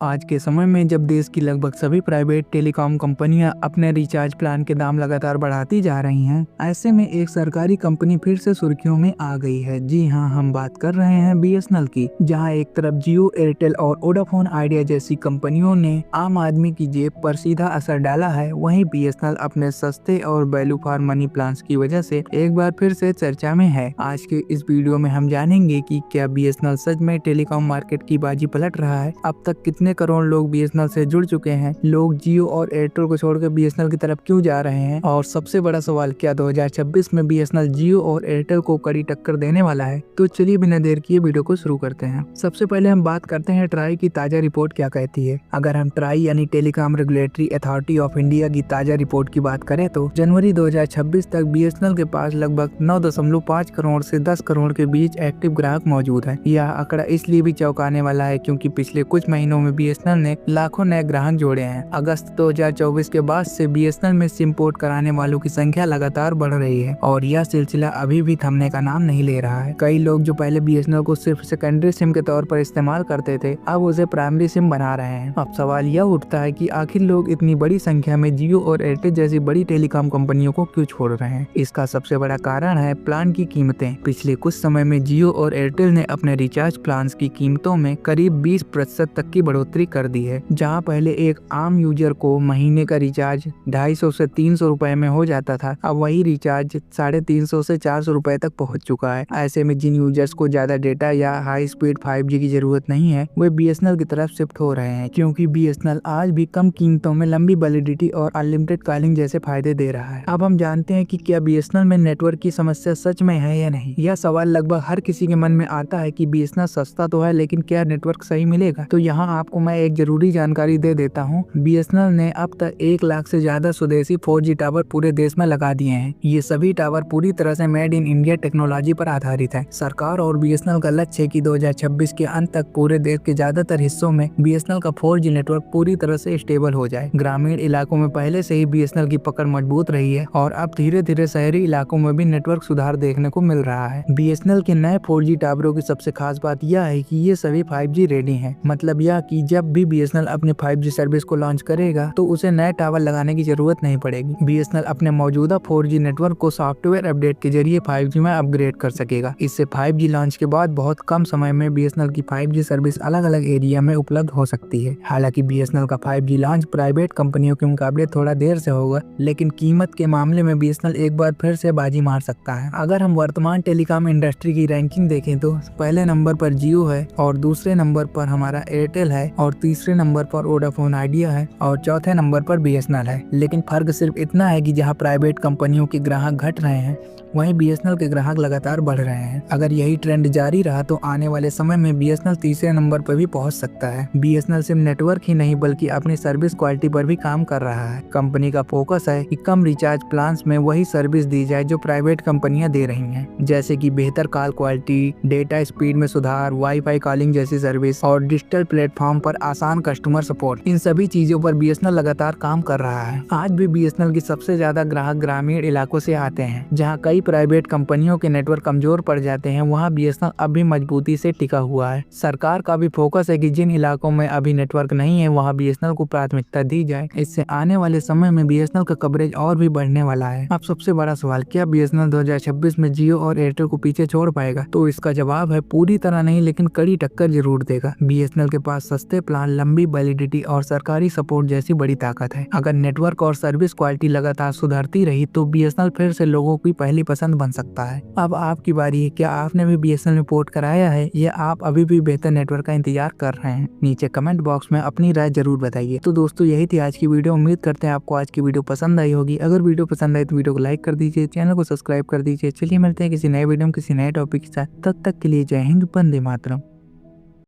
आज के समय में जब देश की लगभग सभी प्राइवेट टेलीकॉम कंपनियां अपने रिचार्ज प्लान के दाम लगातार बढ़ाती जा रही हैं, ऐसे में एक सरकारी कंपनी फिर से सुर्खियों में आ गई है। जी हां, हम बात कर रहे हैं बीएसएनएल की, जहां एक तरफ जियो, एयरटेल और वोडाफोन आइडिया जैसी कंपनियों ने आम आदमी की जेब पर सीधा असर डाला है, वहीं बीएसएनएल अपने सस्ते और वैल्यू फॉर मनी प्लान की वजह से एक बार फिर से चर्चा में है। आज के इस वीडियो में हम जानेंगे कि क्या बीएसएनएल सच में टेलीकॉम मार्केट की बाजी पलट रहा है, अब तक कितने करोड़ लोग बीएसएनएल से जुड़ चुके हैं, लोग जियो और एयरटेल को छोड़कर बीएसएनएल की तरफ क्यों जा रहे हैं, और सबसे बड़ा सवाल, क्या 2026 में बीएसएनएल जियो और एयरटेल को कड़ी टक्कर देने वाला है। तो चलिए बिना देर किए वीडियो को शुरू करते हैं। सबसे पहले हम बात करते हैं ट्राई की ताजा रिपोर्ट क्या कहती है। अगर हम ट्राई यानी telecom regulatory authority of India की ताजा रिपोर्ट की बात करें तो जनवरी 2026 तक बीएसएनएल के पास लगभग 9.5 करोड़ से 10 करोड़ के बीच एक्टिव ग्राहक मौजूद है। यह आंकड़ा इसलिए भी चौंकाने वाला है क्योंकि पिछले कुछ महीनों में बीएसएनएल ने लाखों नए ग्राहक जोड़े हैं। अगस्त 2024 के बाद से बीएसएनएल में सिम पोर्ट कराने वालों की संख्या लगातार बढ़ रही है और यह सिलसिला अभी भी थमने का नाम नहीं ले रहा है। कई लोग जो पहले बीएसएनएल को सिर्फ सेकेंडरी सिम के तौर पर इस्तेमाल करते थे, अब उसे प्राइमरी सिम बना रहे हैं। अब सवाल यह उठता है कि आखिर लोग इतनी बड़ी संख्या में जियो और एयरटेल जैसी बड़ी टेलीकॉम कंपनियों को क्यों छोड़ रहे हैं। इसका सबसे बड़ा कारण है प्लान की कीमतें। पिछले कुछ समय में जियो और एयरटेल ने अपने रिचार्ज प्लान की कीमतों में करीब 20% तक की बढ़ोतरी कर दी है। जहां पहले एक आम यूजर को महीने का रिचार्ज 250 से 300 रुपए में हो जाता था, अब वही रिचार्ज 350 से 400 रुपए तक पहुंच चुका है। ऐसे में जिन यूजर्स को ज्यादा डेटा या हाई स्पीड 5G की जरूरत नहीं है, वे बीएसएनएल की तरफ शिफ्ट हो रहे हैं, क्योंकि बीएसएनएल आज भी कम कीमतों में लंबी वैलिडिटी और अनलिमिटेड कॉलिंग जैसे फायदे दे रहा है। अब हम जानते हैं कि क्या बीएसएनएल में नेटवर्क की समस्या सच में है या नहीं। यह सवाल लगभग हर किसी के मन में आता है कि बीएसएनएल सस्ता तो है, लेकिन क्या नेटवर्क सही मिलेगा। तो यहाँ आपको मैं एक जरूरी जानकारी दे देता हूँ। बीएसएनएल ने अब तक 1 लाख से ज्यादा स्वदेशी 4G टावर पूरे देश में लगा दिए हैं। ये सभी टावर पूरी तरह से मेड इन इंडिया टेक्नोलॉजी पर आधारित है। सरकार और बीएसएनएल का लक्ष्य है कि 2026 के अंत तक पूरे देश के ज्यादातर हिस्सों में बीएसएनएल का 4G नेटवर्क पूरी तरह से स्टेबल हो जाए। ग्रामीण इलाकों में पहले से ही बीएसएनएल की पकड़ मजबूत रही है और अब धीरे धीरे शहरी इलाकों में भी नेटवर्क सुधार देखने को मिल रहा है। बीएसएनएल के नए 4G टावरों की सबसे खास बात यह है कि ये सभी 5G रेडी हैं। मतलब यह कि जब भी बीएसएनएल अपने 5G सर्विस को लॉन्च करेगा तो उसे नए टावर लगाने की जरूरत नहीं पड़ेगी। बीएसएनएल अपने मौजूदा 4G नेटवर्क को सॉफ्टवेयर अपडेट के जरिए 5G में अपग्रेड कर सकेगा। इससे 5G लॉन्च के बाद बहुत कम समय में बीएसएनएल की 5G सर्विस अलग अलग एरिया में उपलब्ध हो सकती है। हालांकि बीएसएनएल का 5G लॉन्च प्राइवेट कंपनियों के मुकाबले थोड़ा देर से होगा, लेकिन कीमत के मामले में बीएसएनएल एक बार फिर से बाजी मार सकता है। अगर हम वर्तमान टेलीकॉम इंडस्ट्री की रैंकिंग देखें तो पहले नंबर पर जियो है और दूसरे नंबर पर हमारा एयरटेल है और तीसरे नंबर पर वोडाफोन आइडिया है और चौथे नंबर पर बीएसएनएल है। लेकिन फर्क सिर्फ इतना है कि जहां प्राइवेट कंपनियों के ग्राहक घट रहे हैं, वहीं बीएसएनएल के ग्राहक लगातार बढ़ रहे हैं। अगर यही ट्रेंड जारी रहा तो आने वाले समय में बीएसएनएल तीसरे नंबर पर भी पहुंच सकता है। बीएसएनएल सिर्फ नेटवर्क ही नहीं बल्कि अपनी सर्विस क्वालिटी पर भी काम कर रहा है। कंपनी का फोकस है कि कम रिचार्ज प्लान्स में वही सर्विस दी जाए जो प्राइवेट कंपनियां दे रही हैं, जैसे कि बेहतर कॉल क्वालिटी, डेटा स्पीड में सुधार, वाईफाई कॉलिंग जैसी सर्विस और डिजिटल प्लेटफॉर्म पर आसान कस्टमर सपोर्ट। इन सभी चीजों पर बीएसएनएल लगातार काम कर रहा है। आज भी बीएसएनएल की सबसे ज्यादा ग्राहक ग्रामीण इलाकों से आते हैं, जहां कई प्राइवेट कंपनियों के नेटवर्क कमजोर पड़ जाते हैं। वहां बीएसएनएल अभी मजबूती से टिका हुआ है। सरकार का भी फोकस है कि जिन इलाकों में अभी नेटवर्क नहीं है वहां बीएसएनएल को प्राथमिकता दी जाए। इससे आने वाले समय में बीएसएनएल का कवरेज और भी बढ़ने वाला है। अब सबसे बड़ा सवाल, क्या बीएसएनएल 2026 में जियो और एयरटेल को पीछे छोड़ पाएगा? तो इसका जवाब है पूरी तरह नहीं, लेकिन कड़ी टक्कर जरूर देगा। बीएसएनएल के पास सस्ते प्लान, लंबी वैलिडिटी और सरकारी सपोर्ट जैसी बड़ी ताकत है। अगर नेटवर्क और सर्विस क्वालिटी लगातार सुधरती रही तो बीएसएनएल फिर से लोगों की पहली पसंद बन सकता है। अब आपकी बारी है, क्या आपने भी बीएसएनएल में पोर्ट कराया है या आप अभी भी बेहतर नेटवर्क का इंतजार कर रहे हैं? नीचे कमेंट बॉक्स में अपनी राय जरूर बताइए। तो दोस्तों, यही थी आज की वीडियो। उम्मीद करते हैं आपको आज की वीडियो पसंद आई होगी। अगर वीडियो पसंद आई तो वीडियो को लाइक कर दीजिए, चैनल को सब्सक्राइब कर दीजिए। चलिए मिलते हैं किसी नए वीडियो में किसी नए टॉपिक के साथ। तब तक के लिए जय हिंद, वंदे मातरम।